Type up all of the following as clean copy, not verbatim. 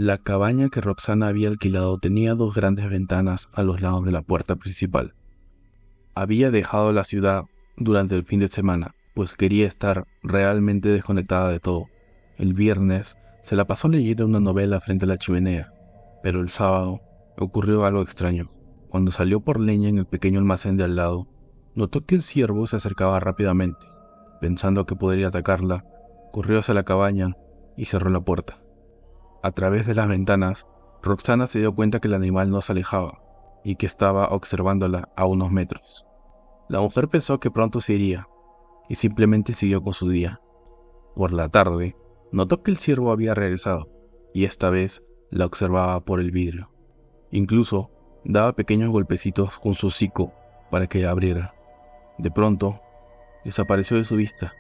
La cabaña que Roxana había alquilado tenía 2 grandes ventanas a los lados de la puerta principal. Había dejado la ciudad durante el fin de semana, pues quería estar realmente desconectada de todo. El viernes se la pasó leyendo una novela frente a la chimenea, pero el sábado ocurrió algo extraño. Cuando salió por leña en el pequeño almacén de al lado, notó que el ciervo se acercaba rápidamente. Pensando que podría atacarla, corrió hacia la cabaña y cerró la puerta. A través de las ventanas, Roxana se dio cuenta que el animal no se alejaba y que estaba observándola a unos metros. La mujer pensó que pronto se iría y simplemente siguió con su día. Por la tarde, notó que el ciervo había regresado y esta vez la observaba por el vidrio. Incluso daba pequeños golpecitos con su hocico para que abriera. De pronto, desapareció de su vista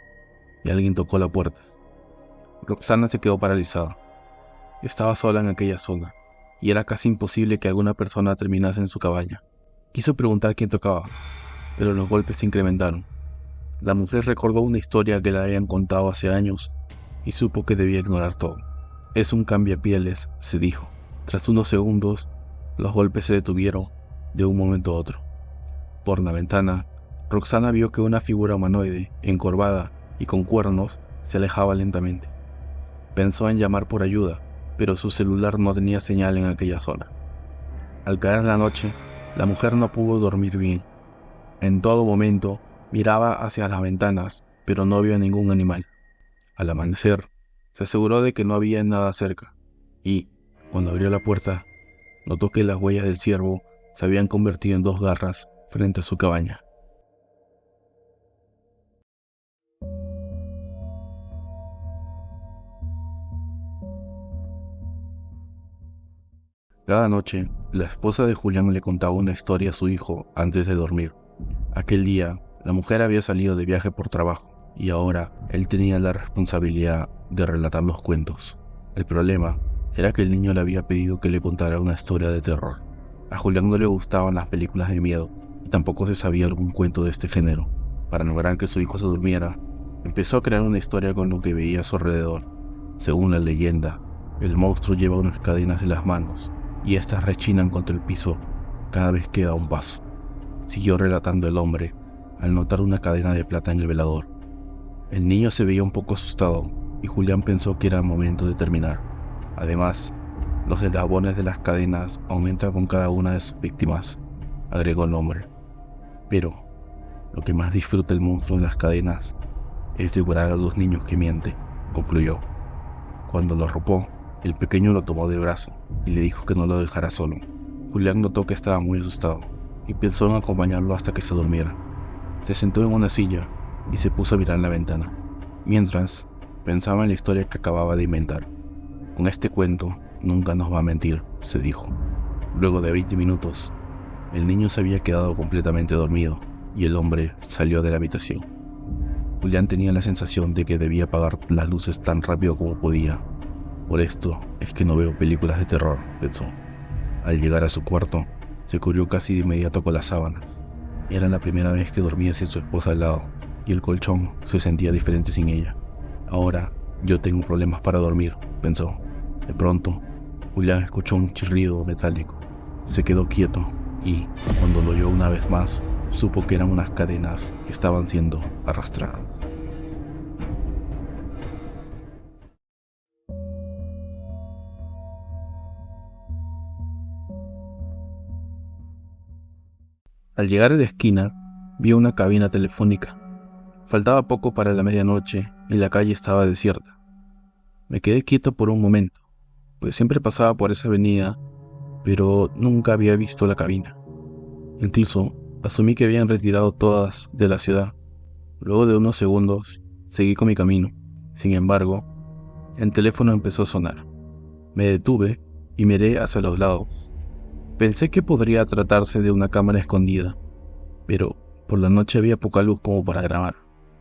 y alguien tocó la puerta. Roxana se quedó paralizada. Estaba sola en aquella zona y era casi imposible que alguna persona terminase en su cabaña. Quiso preguntar quién tocaba, pero los golpes se incrementaron. La mujer recordó una historia que le habían contado hace años y supo que debía ignorar todo. Es un cambiapieles, se dijo. Tras unos segundos, los golpes se detuvieron de un momento a otro. Por la ventana, Roxana vio que una figura humanoide, encorvada y con cuernos, se alejaba lentamente. Pensó en llamar por ayuda, pero su celular no tenía señal en aquella zona. Al caer la noche, la mujer no pudo dormir bien. En todo momento, miraba hacia las ventanas, pero no vio ningún animal. Al amanecer, se aseguró de que no había nada cerca, y, cuando abrió la puerta, notó que las huellas del ciervo se habían convertido en 2 garras frente a su cabaña. Cada noche, la esposa de Julián le contaba una historia a su hijo antes de dormir. Aquel día, la mujer había salido de viaje por trabajo, y ahora él tenía la responsabilidad de relatar los cuentos. El problema era que el niño le había pedido que le contara una historia de terror. A Julián no le gustaban las películas de miedo, y tampoco se sabía algún cuento de este género. Para lograr que su hijo se durmiera, empezó a crear una historia con lo que veía a su alrededor. Según la leyenda, el monstruo lleva unas cadenas en las manos, y estas rechinan contra el piso cada vez que da un paso. Siguió relatando el hombre, al notar una cadena de plata en el velador. El niño se veía un poco asustado, y Julián pensó que era momento de terminar. Además, los eslabones de las cadenas aumentan con cada una de sus víctimas, agregó el hombre. Pero, lo que más disfruta el monstruo de las cadenas es devorar a los niños que miente, concluyó. Cuando lo arropó, el pequeño lo tomó de brazo y le dijo que no lo dejara solo. Julián notó que estaba muy asustado y pensó en acompañarlo hasta que se durmiera. Se sentó en una silla y se puso a mirar la ventana, mientras pensaba en la historia que acababa de inventar. Con este cuento nunca nos va a mentir, se dijo. Luego de 20 minutos, el niño se había quedado completamente dormido y el hombre salió de la habitación. Julián tenía la sensación de que debía apagar las luces tan rápido como podía. Por esto es que no veo películas de terror, pensó. Al llegar a su cuarto, se cubrió casi de inmediato con las sábanas. Era la primera vez que dormía sin su esposa al lado, y el colchón se sentía diferente sin ella. Ahora yo tengo problemas para dormir, pensó. De pronto, Julián escuchó un chirrido metálico. Se quedó quieto y, cuando lo oyó una vez más, supo que eran unas cadenas que estaban siendo arrastradas. Al llegar a la esquina, vio una cabina telefónica. Faltaba poco para la medianoche y la calle estaba desierta. Me quedé quieto por un momento, pues siempre pasaba por esa avenida, pero nunca había visto la cabina. Incluso asumí que habían retirado todas de la ciudad. Luego de unos segundos, seguí con mi camino. Sin embargo, el teléfono empezó a sonar. Me detuve y miré hacia los lados. Pensé que podría tratarse de una cámara escondida, pero por la noche había poca luz como para grabar.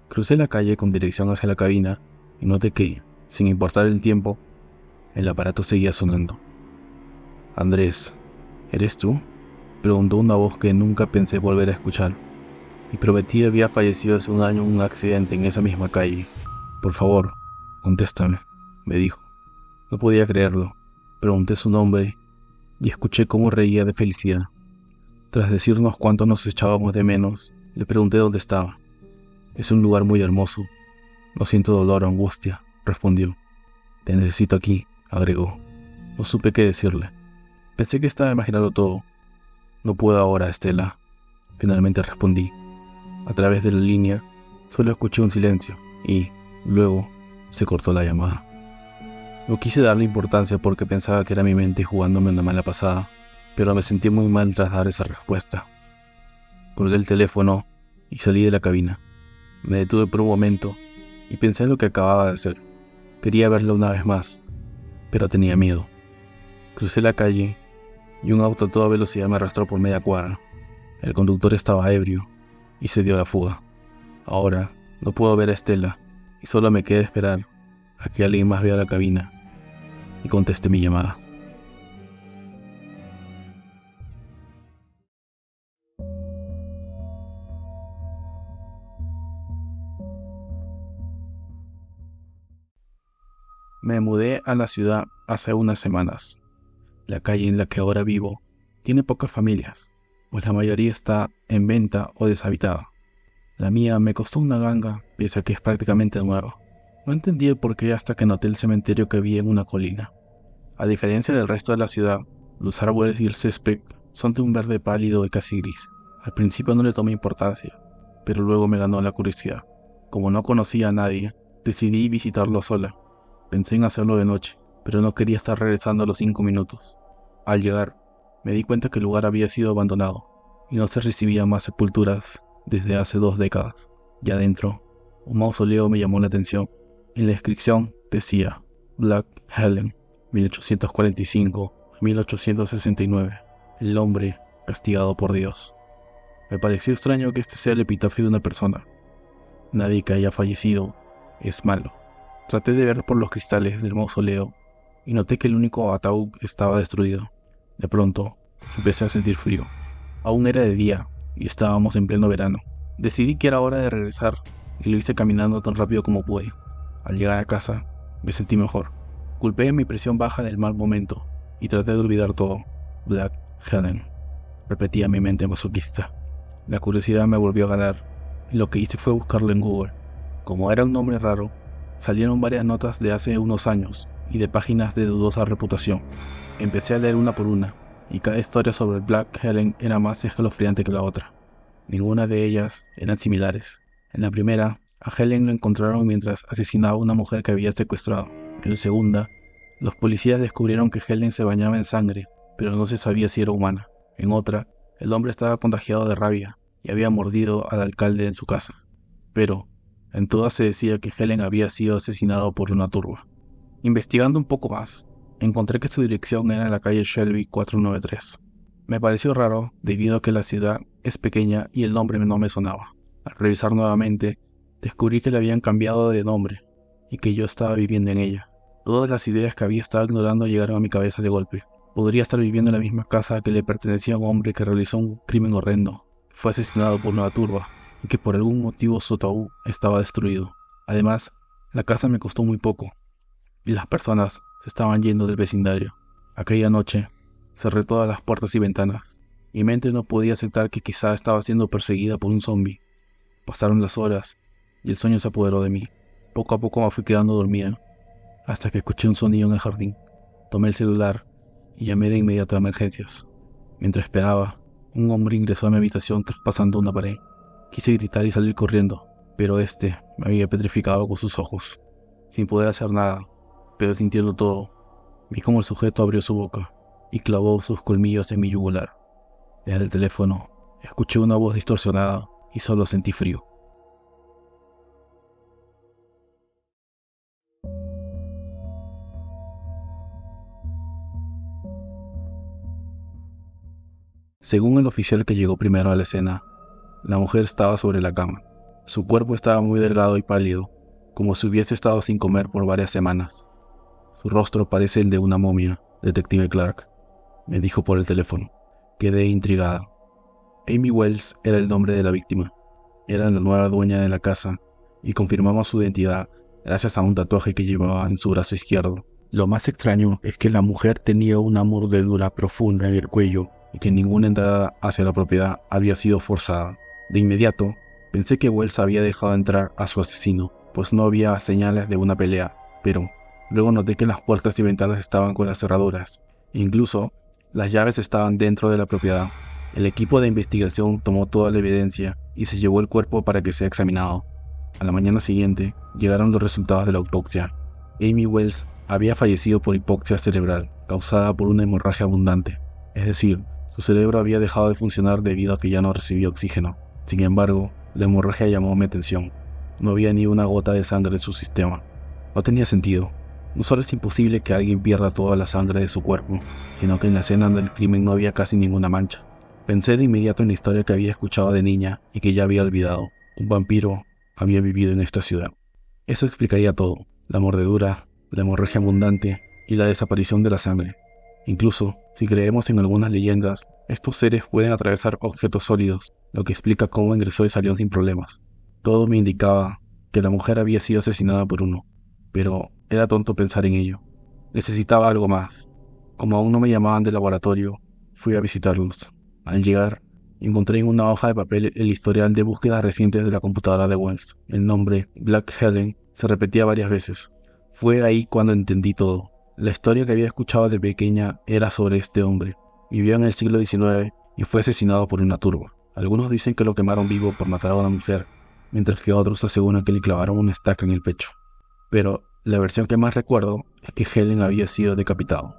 Crucé la calle con dirección hacia la cabina y noté que, sin importar el tiempo, el aparato seguía sonando. «Andrés, ¿eres tú?», preguntó una voz que nunca pensé volver a escuchar. Mi prometida había fallecido hace un año en un accidente en esa misma calle. «Por favor, contéstame», me dijo. No podía creerlo. Pregunté su nombre y escuché cómo reía de felicidad. Tras decirnos cuánto nos echábamos de menos, le pregunté dónde estaba. Es un lugar muy hermoso. No siento dolor o angustia, respondió. Te necesito aquí, agregó. No supe qué decirle. Pensé que estaba imaginando todo. No puedo ahora, Estela. Finalmente respondí. A través de la línea, solo escuché un silencio y, luego, se cortó la llamada. No quise darle importancia porque pensaba que era mi mente jugándome una mala pasada, pero me sentí muy mal tras dar esa respuesta. Colgué el teléfono y salí de la cabina. Me detuve por un momento y pensé en lo que acababa de hacer. Quería verla una vez más, pero tenía miedo. Crucé la calle y un auto a toda velocidad me arrastró por media cuadra. El conductor estaba ebrio y se dio a la fuga. Ahora no puedo ver a Estela y solo me queda esperar a que alguien más vea la cabina y conteste mi llamada. Me mudé a la ciudad hace unas semanas. La calle en la que ahora vivo tiene pocas familias, pues la mayoría está en venta o deshabitada. La mía me costó una ganga, pese a que es prácticamente nueva. No entendí el porqué hasta que noté el cementerio que vi en una colina. A diferencia del resto de la ciudad, los árboles y el césped son de un verde pálido y casi gris. Al principio no le tomé importancia, pero luego me ganó la curiosidad. Como no conocía a nadie, decidí visitarlo sola. Pensé en hacerlo de noche, pero no quería estar regresando a los 5 minutos. Al llegar, me di cuenta que el lugar había sido abandonado y no se recibían más sepulturas desde hace 2 décadas. Y adentro, un mausoleo me llamó la atención. En la inscripción decía Black Helen, 1845-1869, el hombre castigado por Dios. Me pareció extraño que este sea el epitafio de una persona. Nadie que haya fallecido es malo. Traté de ver por los cristales del mausoleo y noté que el único ataúd estaba destruido. De pronto, empecé a sentir frío. Aún era de día y estábamos en pleno verano. Decidí que era hora de regresar y lo hice caminando tan rápido como pude. Al llegar a casa, me sentí mejor. Culpé mi presión baja del mal momento y traté de olvidar todo. Black Helen, repetía mi mente masoquista. La curiosidad me volvió a ganar y lo que hice fue buscarlo en Google. Como era un nombre raro, salieron varias notas de hace unos años y de páginas de dudosa reputación. Empecé a leer una por una y cada historia sobre Black Helen era más escalofriante que la otra. Ninguna de ellas eran similares. En la primera, a Helen lo encontraron mientras asesinaba a una mujer que había secuestrado. En la segunda, los policías descubrieron que Helen se bañaba en sangre, pero no se sabía si era humana. En otra, el hombre estaba contagiado de rabia y había mordido al alcalde en su casa. Pero, en todas se decía que Helen había sido asesinado por una turba. Investigando un poco más, encontré que su dirección era en la calle Shelby 493. Me pareció raro debido a que la ciudad es pequeña y el nombre no me sonaba. Al revisar nuevamente, descubrí que le habían cambiado de nombre y que yo estaba viviendo en ella. Todas las ideas que había estado ignorando llegaron a mi cabeza de golpe. Podría estar viviendo en la misma casa que le pertenecía a un hombre que realizó un crimen horrendo, fue asesinado por una turba y que por algún motivo su ataúd estaba destruido. Además, la casa me costó muy poco y las personas se estaban yendo del vecindario. Aquella noche, cerré todas las puertas y ventanas. Mi mente no podía aceptar que quizá estaba siendo perseguida por un zombie. Pasaron las horas y el sueño se apoderó de mí. Poco a poco me fui quedando dormida, hasta que escuché un sonido en el jardín. Tomé el celular y llamé de inmediato a emergencias. Mientras esperaba, un hombre ingresó a mi habitación traspasando una pared. Quise gritar y salir corriendo, pero me había petrificado con sus ojos. Sin poder hacer nada, pero sintiendo todo, vi cómo el sujeto abrió su boca y clavó sus colmillos en mi yugular. Desde el teléfono, escuché una voz distorsionada y solo sentí frío. Según el oficial que llegó primero a la escena, la mujer estaba sobre la cama. Su cuerpo estaba muy delgado y pálido, como si hubiese estado sin comer por varias semanas. Su rostro parece el de una momia, detective Clark, me dijo por el teléfono. Quedé intrigada. Amy Wells era el nombre de la víctima. Era la nueva dueña de la casa y confirmamos su identidad gracias a un tatuaje que llevaba en su brazo izquierdo. Lo más extraño es que la mujer tenía una mordedura profunda en el cuello y que ninguna entrada hacia la propiedad había sido forzada. De inmediato, pensé que Wells había dejado entrar a su asesino, pues no había señales de una pelea, pero luego noté que las puertas y ventanas estaban con las cerraduras. Incluso, las llaves estaban dentro de la propiedad. El equipo de investigación tomó toda la evidencia y se llevó el cuerpo para que sea examinado. A la mañana siguiente, llegaron los resultados de la autopsia. Amy Wells había fallecido por hipoxia cerebral, causada por una hemorragia abundante. Es decir, su cerebro había dejado de funcionar debido a que ya no recibía oxígeno. Sin embargo, la hemorragia llamó mi atención. No había ni una gota de sangre en su sistema. No tenía sentido. No solo es imposible que alguien pierda toda la sangre de su cuerpo, sino que en la escena del crimen no había casi ninguna mancha. Pensé de inmediato en la historia que había escuchado de niña y que ya había olvidado. Un vampiro había vivido en esta ciudad. Eso explicaría todo: la mordedura, la hemorragia abundante y la desaparición de la sangre. Incluso, si creemos en algunas leyendas, estos seres pueden atravesar objetos sólidos, lo que explica cómo ingresó y salió sin problemas. Todo me indicaba que la mujer había sido asesinada por uno, pero era tonto pensar en ello. Necesitaba algo más. Como aún no me llamaban del laboratorio, fui a visitarlos. Al llegar, encontré en una hoja de papel el historial de búsquedas recientes de la computadora de Wells. El nombre Black Helen se repetía varias veces. Fue ahí cuando entendí todo. La historia que había escuchado de pequeña era sobre este hombre. Vivió en el siglo XIX y fue asesinado por una turba. Algunos dicen que lo quemaron vivo por matar a una mujer, mientras que otros aseguran que le clavaron una estaca en el pecho. Pero la versión que más recuerdo es que Helen había sido decapitado.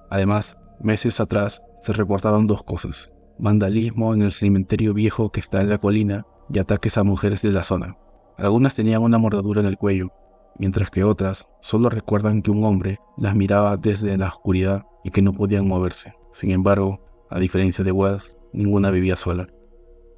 Además, meses atrás se reportaron dos cosas: vandalismo en el cementerio viejo que está en la colina y ataques a mujeres de la zona. Algunas tenían una mordedura en el cuello, mientras que otras solo recuerdan que un hombre las miraba desde la oscuridad y que no podían moverse. Sin embargo, a diferencia de Wells, ninguna vivía sola.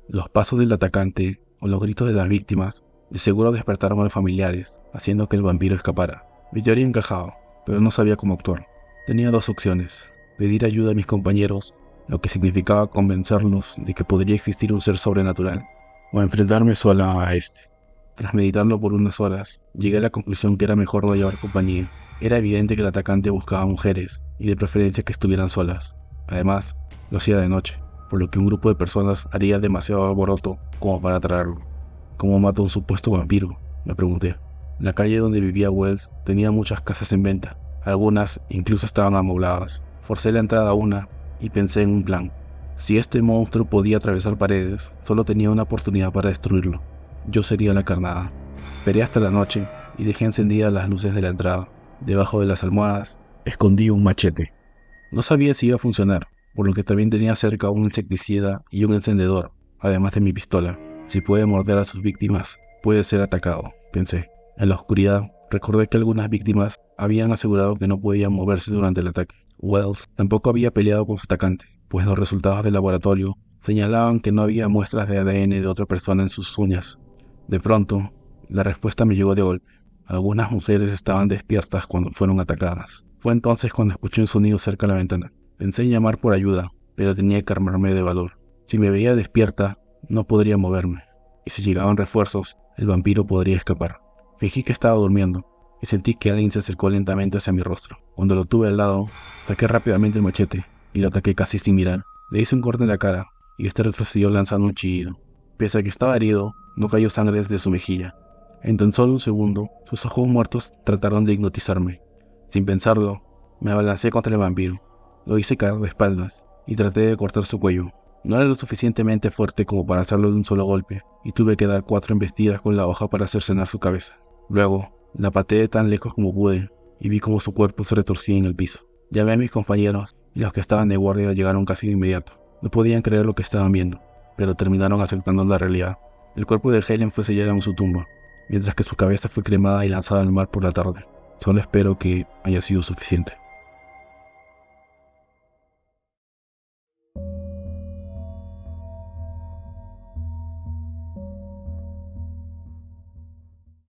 Los pasos del atacante o los gritos de las víctimas de seguro despertaron a los familiares, haciendo que el vampiro escapara. Mi teoría encajaba, pero no sabía cómo actuar. Tenía dos opciones: pedir ayuda a mis compañeros, lo que significaba convencerlos de que podría existir un ser sobrenatural, o enfrentarme sola a este. Tras meditarlo por unas horas, llegué a la conclusión que era mejor no llevar compañía. Era evidente que el atacante buscaba mujeres, y de preferencia que estuvieran solas. Además, lo hacía de noche, por lo que un grupo de personas haría demasiado alboroto como para atraerlo. ¿Cómo mata a un supuesto vampiro?, me pregunté. La calle donde vivía Wells tenía muchas casas en venta. Algunas incluso estaban amobladas. Forcé la entrada a una y pensé en un plan. Si este monstruo podía atravesar paredes, solo tenía una oportunidad para destruirlo. Yo sería la carnada. Esperé hasta la noche y dejé encendidas las luces de la entrada. Debajo de las almohadas, escondí un machete. No sabía si iba a funcionar, por lo que también tenía cerca un insecticida y un encendedor, además de mi pistola. Si puede morder a sus víctimas, puede ser atacado, pensé. En la oscuridad, recordé que algunas víctimas habían asegurado que no podían moverse durante el ataque. Wells tampoco había peleado con su atacante, pues los resultados del laboratorio señalaban que no había muestras de ADN de otra persona en sus uñas. De pronto, la respuesta me llegó de golpe. Algunas mujeres estaban despiertas cuando fueron atacadas. Fue entonces cuando escuché un sonido cerca de la ventana. Pensé en llamar por ayuda, pero tenía que armarme de valor. Si me veía despierta, no podría moverme. Y si llegaban refuerzos, el vampiro podría escapar. Fingí que estaba durmiendo y sentí que alguien se acercó lentamente hacia mi rostro. Cuando lo tuve al lado, saqué rápidamente el machete y lo ataqué casi sin mirar. Le hice un corte en la cara y este retrocedió lanzando un chillido. Pese a que estaba herido, no cayó sangre desde su mejilla. En tan solo un segundo, sus ojos muertos trataron de hipnotizarme. Sin pensarlo, me abalancé contra el vampiro. Lo hice caer de espaldas y traté de cortar su cuello. No era lo suficientemente fuerte como para hacerlo de un solo golpe, y tuve que dar 4 embestidas con la hoja para cercenar su cabeza. Luego, la pateé tan lejos como pude, y vi cómo su cuerpo se retorcía en el piso. Llamé a mis compañeros, y los que estaban de guardia llegaron casi de inmediato. No podían creer lo que estaban viendo, pero terminaron aceptando la realidad. El cuerpo de Helen fue sellado en su tumba, mientras que su cabeza fue cremada y lanzada al mar por la tarde. Solo espero que haya sido suficiente.